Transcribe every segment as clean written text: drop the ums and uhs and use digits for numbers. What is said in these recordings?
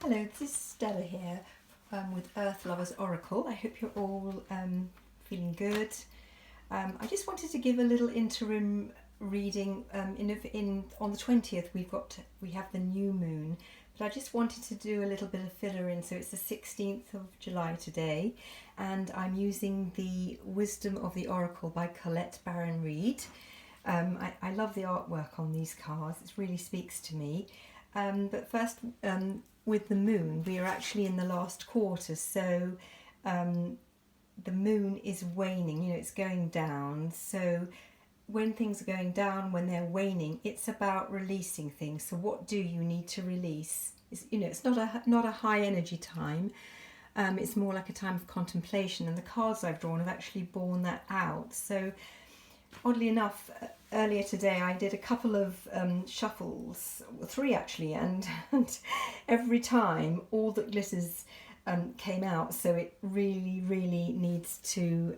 Hello, this is Stella here with Earth Lovers Oracle. I hope you're all feeling good. I just wanted to give a little interim reading. On the 20th, we have the new moon, but I just wanted to do a little bit of filler in. So it's the 16th of July today, and I'm using the Wisdom of the Oracle by Colette Baron Reid. I love the artwork on these cards. It really speaks to me. But first, with the moon, we are actually in the last quarter, so the moon is waning, it's going down. So when things are going down, when they're waning, it's about releasing things. So what do you need to release? It's not a high energy time. It's more like a time of contemplation, and the cards I've drawn have actually borne that out. So oddly enough, earlier today I did a couple of shuffles, three actually, and every time All That Glitters came out. So it really, really needs to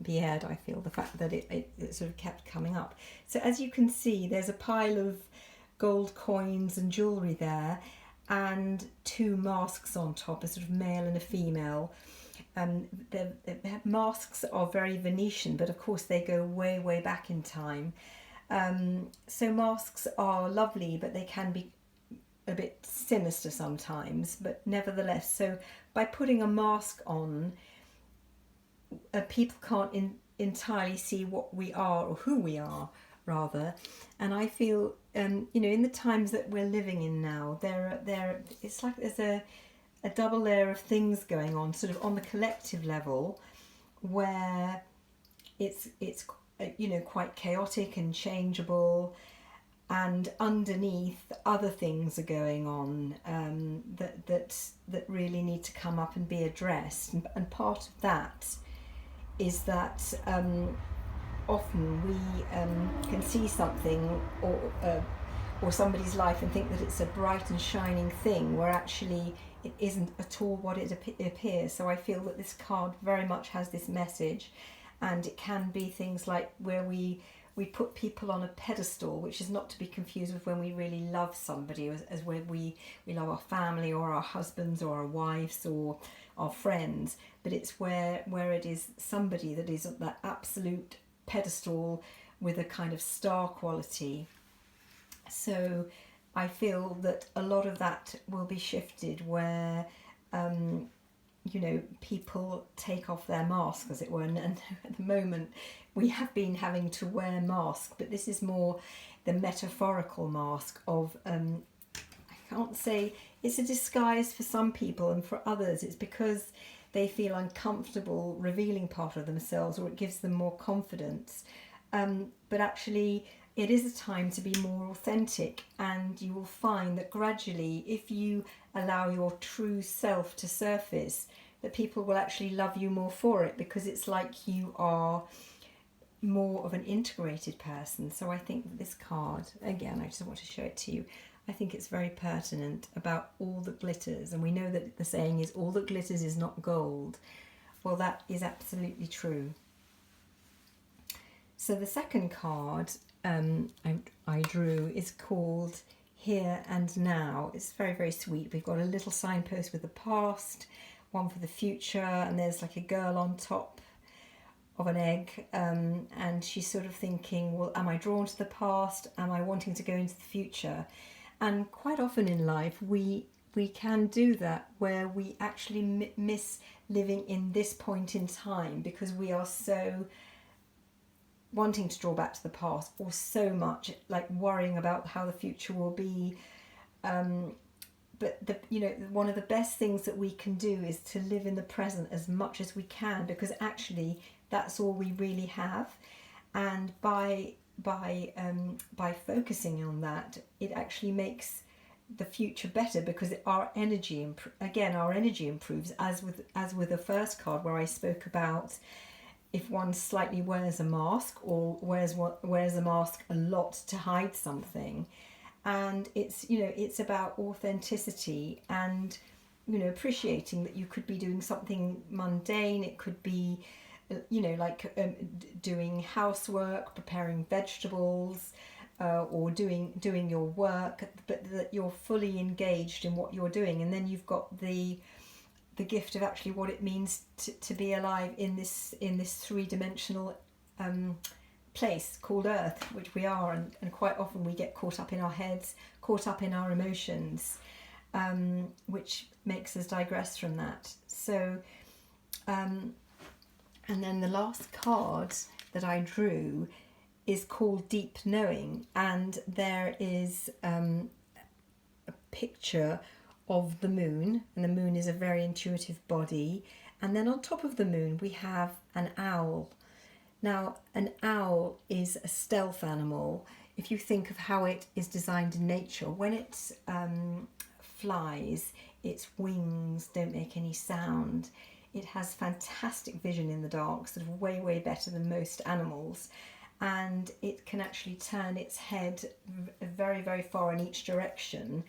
be aired, I feel, the fact that it sort of kept coming up. So as you can see, there's a pile of gold coins and jewellery there, and two masks on top, a sort of male and a female. The masks are very Venetian, but of course they go way, way back in time. So masks are lovely, but they can be a bit sinister sometimes, but nevertheless. So by putting a mask on, people can't entirely see what we are, or who we are, rather. And I feel, in the times that we're living in now, it's like there's a double layer of things going on, sort of on the collective level, where it's quite chaotic and changeable, and underneath other things are going on that really need to come up and be addressed. And part of that is that often we can see something or somebody's life and think that it's a bright and shining thing, where actually it isn't at all what it appears. So I feel that this card very much has this message, and it can be things like where we put people on a pedestal, which is not to be confused with when we really love somebody, as where we love our family or our husbands or our wives or our friends, but it's where it is somebody that is at that absolute pedestal with a kind of star quality. So I feel that a lot of that will be shifted, where people take off their mask, as it were, and at the moment we have been having to wear masks, but this is more the metaphorical mask of I can't say it's a disguise for some people, and for others it's because they feel uncomfortable revealing part of themselves, or it gives them more confidence, but actually it is a time to be more authentic, and you will find that gradually, if you allow your true self to surface, that people will actually love you more for it, because it's like you are more of an integrated person. So I think that this card, again, I just want to show it to you, I think it's very pertinent about all that glitters. And we know that the saying is, all that glitters is not gold. Well, that is absolutely true. So the second card I drew is called Here and Now. It's very, very sweet. We've got a little signpost with the past, one for the future, and there's like a girl on top of an egg, and she's sort of thinking, well, am I drawn to the past? Am I wanting to go into the future? And quite often in life we can do that, where we actually miss living in this point in time, because we are so wanting to draw back to the past, or so much like worrying about how the future will be. But one of the best things that we can do is to live in the present as much as we can, because actually that's all we really have. And by focusing on that, it actually makes the future better, because our energy improves, as with the first card, where I spoke about if one slightly wears a mask, or wears a mask a lot to hide something. And it's about authenticity, and appreciating that you could be doing something mundane. It could be doing housework, preparing vegetables, or doing your work, but that you're fully engaged in what you're doing. And then you've got the gift of actually what it means to be alive in this three-dimensional place called Earth, which we are, and quite often we get caught up in our heads, caught up in our emotions, which makes us digress from that. So and then the last card that I drew is called Deep Knowing, and there is a picture of the moon, and the moon is a very intuitive body, and then on top of the moon we have an owl. Now, an owl is a stealth animal. If you think of how it is designed in nature, when it flies, its wings don't make any sound. It has fantastic vision in the dark, sort of way better than most animals, and it can actually turn its head very far in each direction.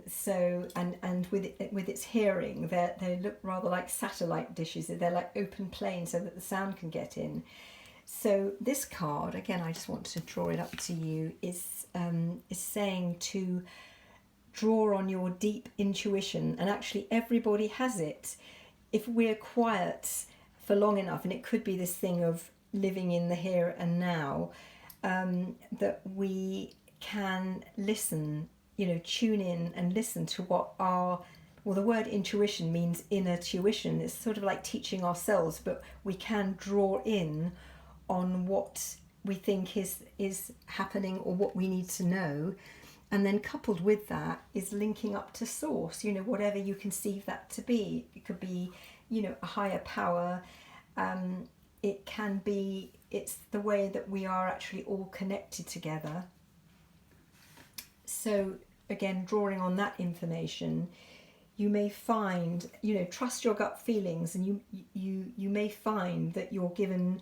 So with its hearing, they look rather like satellite dishes. They're like open planes so that the sound can get in. So this card, again, I just want to draw it up to you, is saying to draw on your deep intuition, and actually everybody has it. If we're quiet for long enough, and it could be this thing of living in the here and now, that we can listen, tune in and listen to what the word intuition means inner tuition. It's sort of like teaching ourselves, but we can draw in on what we think is happening or what we need to know. And then coupled with that is linking up to source, whatever you conceive that to be. It could be, a higher power. It can be, it's the way that we are actually all connected together. So again, drawing on that information, you may find, trust your gut feelings, and you may find that you're given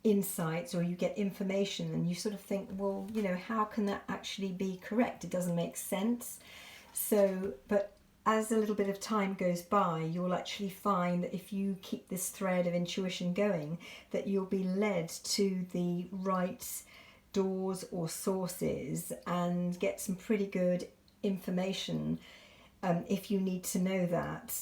insights or you get information and you sort of think, well, how can that actually be correct? It doesn't make sense. So, but as a little bit of time goes by, you'll actually find that if you keep this thread of intuition going, that you'll be led to the right doors or sources and get some pretty good information if you need to know that.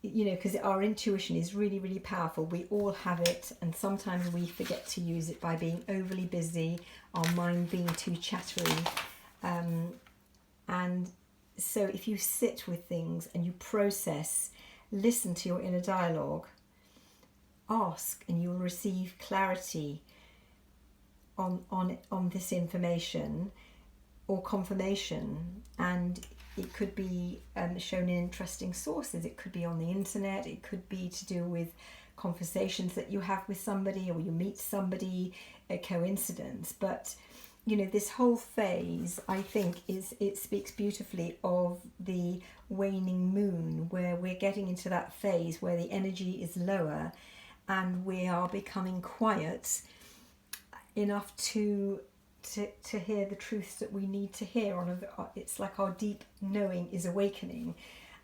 Because our intuition is really powerful. We all have it, and sometimes we forget to use it by being overly busy, our mind being too chattery. And so if you sit with things and you process, listen to your inner dialogue, ask, and you'll receive clarity on this information or confirmation. And it could be shown in interesting sources. It could be on the internet. It could be to do with conversations that you have with somebody, or you meet somebody, a coincidence. But this whole phase, I think, it speaks beautifully of the waning moon, where we're getting into that phase where the energy is lower and we are becoming quiet enough to hear the truths that we need to hear. It's like our deep knowing is awakening,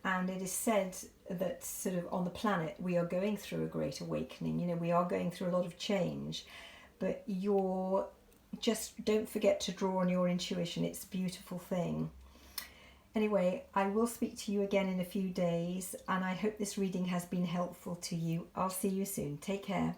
and it is said that sort of on the planet we are going through a great awakening. We are going through a lot of change, but just don't forget to draw on your intuition. It's a beautiful thing. Anyway, I will speak to you again in a few days, and I hope this reading has been helpful to you. I'll see you soon. Take care.